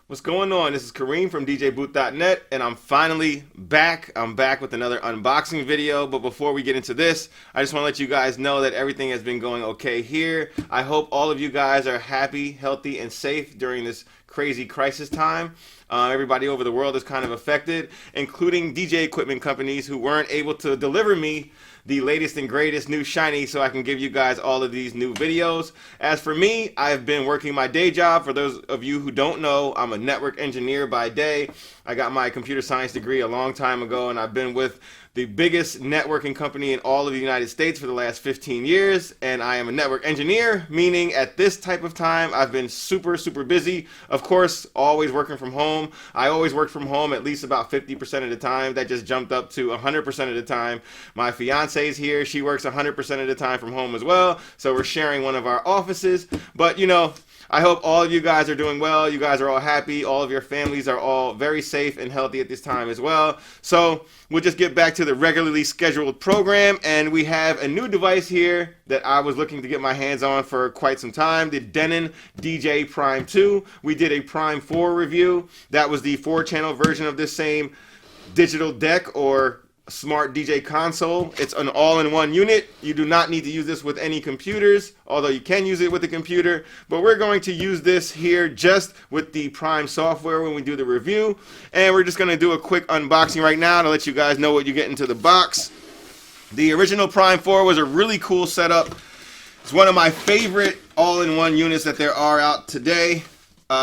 What's going on? This is Kareem from DJBooth.net, and I'm finally back. I'm back with another unboxing video, but before we get into this, I just want to let you guys know that everything has been going okay here. I hope all of you guys are happy, healthy, and safe during this crazy crisis time. Everybody over the world is kind of affected, including DJ equipment companies who weren't able to deliver me the latest and greatest new shiny so I can give you guys all of these new videos. As for me, I've been working my day job. For those of you who don't know, I'm a network engineer by day. I got my computer science degree a long time ago, and I've been with the biggest networking company in all of the United States for the last 15 years, and I am a network engineer, meaning at this type of time I've been super busy. Of course, always working from home. I always work from home at least about 50% of the time. That just jumped up to 100% of the time. My fiance's here. She works 100% of the time from home as well, so we're sharing one of our offices. But you know, I hope all of you guys are doing well. You guys are all happy. All of your families are all very safe and healthy at this time as well. So we'll just get back to the regularly scheduled program, and we have a new device here that I was looking to get my hands on for quite some time, the Denon DJ Prime 2. We did a Prime 4 review. That was the 4-channel version of this same digital deck or smart DJ console. It's an all-in-one unit. You do not need to use this with any computers, although you can use it with a computer, but we're going to use this here just with the Prime software when we do the review. And we're just going to do a quick unboxing right now to let you guys know what you get into the box. The original Prime 4 was a really cool setup. It's one of my favorite all-in-one units that there are out today.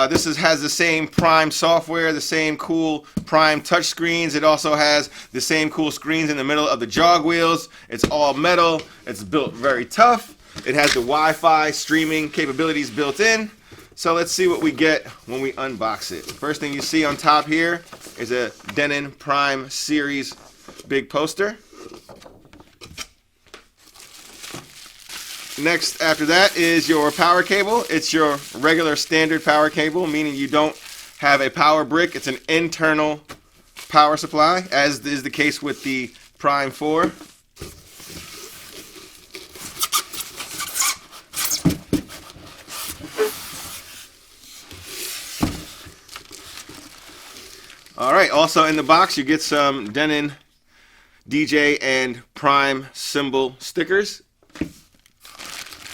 This has the same Prime software, the same cool Prime touchscreens. It also has the same cool screens in the middle of the jog wheels. It's all metal. It's built very tough. It has the Wi-Fi streaming capabilities built in. So let's see what we get when we unbox it. First thing you see on top here is a Denon Prime series big poster. Next after that is your power cable. It's your regular standard power cable, meaning you don't have a power brick. It's an internal power supply, as is the case with the Prime 4. Alright, also in the box you get some Denon DJ and Prime symbol stickers.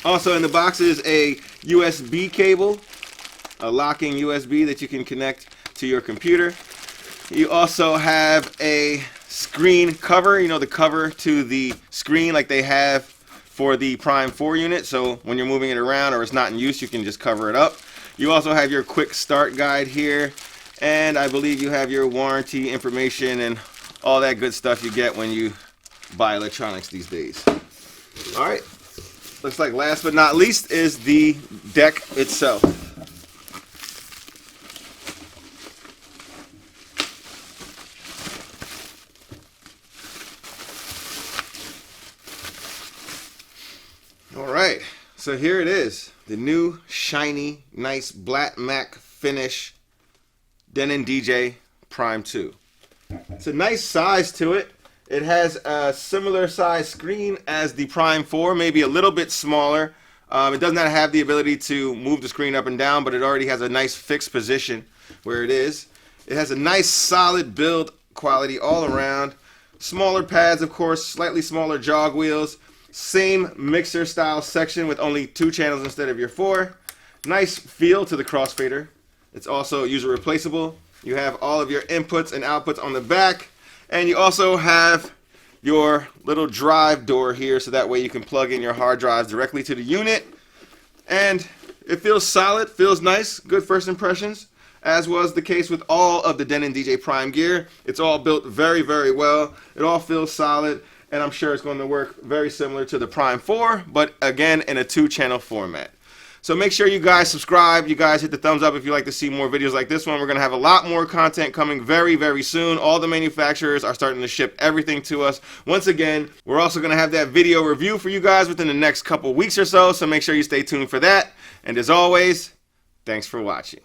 Also in the box is a USB cable, a locking USB that you can connect to your computer. You also have a screen cover, you know, the cover to the screen like they have for the Prime 4 unit, so when you're moving it around or it's not in use, you can just cover it up. You also have your quick start guide here, and I believe you have your warranty information and all that good stuff you get when you buy electronics these days. Alright. Looks like last but not least is the deck itself. Alright, so here it is. The new, shiny, nice black matte finish Denon DJ Prime 2. It's a nice size to it. It has a similar size screen as the Prime 4, maybe a little bit smaller. It does not have the ability to move the screen up and down, but it already has a nice fixed position where it is. It has a nice solid build quality all around. Smaller pads, of course, slightly smaller jog wheels. Same mixer style section with only 2 channels instead of your 4. Nice feel to the Crossfader. It's also user replaceable. You have all of your inputs and outputs on the back. And you also have your little drive door here, so that way you can plug in your hard drives directly to the unit. And it feels solid, feels nice, good first impressions, as was the case with all of the Denon DJ Prime gear. It's all built very well. It all feels solid, and I'm sure it's going to work very similar to the Prime 4, but again in a 2-channel format. So make sure you guys subscribe. You guys hit the thumbs up if you like to see more videos like this one. We're going to have a lot more content coming very soon. All the manufacturers are starting to ship everything to us. Once again, we're also going to have that video review for you guys within the next couple weeks or so. So make sure you stay tuned for that. And as always, thanks for watching.